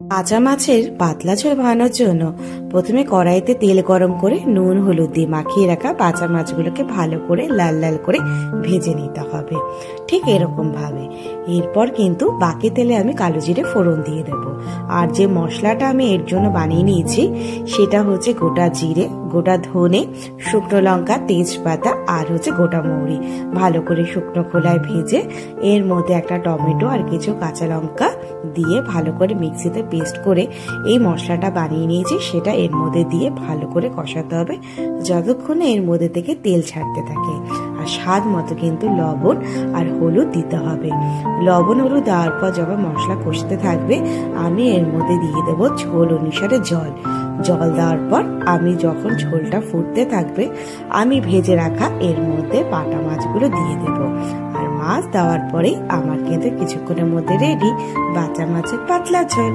কাঁচা মাছের পাতলা ঝোল বানানোর জন্য প্রথমে কড়াইতে তেল গরম করে নুন হলুদ দিয়ে মাখিয়ে রাখা কাঁচা মাছগুলোকে ভালো করে লাল লাল করে ভেজে নিতে হবে। ঠিক এরকম ভাবে এরপর কিন্তু বাকি তেলে আমি কালো জিরে ফোড়ন দিয়ে দেব। আর যে মশলাটা আমি এর জন্য বানিয়ে নিয়েছি সেটা হচ্ছে গোটা জিরে, গোটা ধনে, শুকনো লঙ্কা, তেজপাতা আর হচ্ছে গোটা মৌরি ভালো করে শুকনো খোলায় ভেজে এর মধ্যে একটা টমেটো আর কিছু কাঁচা লঙ্কা দিয়ে ভালো করে মিক্সিতে পেস্ট করে এই মশলাটা বানিয়ে নিয়েছি সেটা এর মধ্যে দিয়ে ভালো করে কষাতে হবে যতক্ষণে এর মধ্যে থেকে তেল ছাড়তে থাকে। আর স্বাদ মতো কিন্তু লবণ আর হলুদ দিতে হবে। লবণ হলুদ দেওয়ার পর যখন মশলা কষতে থাকবে আমি এর মধ্যে দিয়ে দেবো ঝোল অনুসারে জল। জল দেওয়ার পর আমি যখন ঝোলটা ফুটতে থাকবে আমি ভেজে রাখা এর মধ্যে বাটা মাছগুলো দিয়ে দেব। আর মাছ দেওয়ার পরেই আমার কিন্তু কিছুক্ষণের মধ্যে রেডি বাটা মাছের পাতলা ঝোল।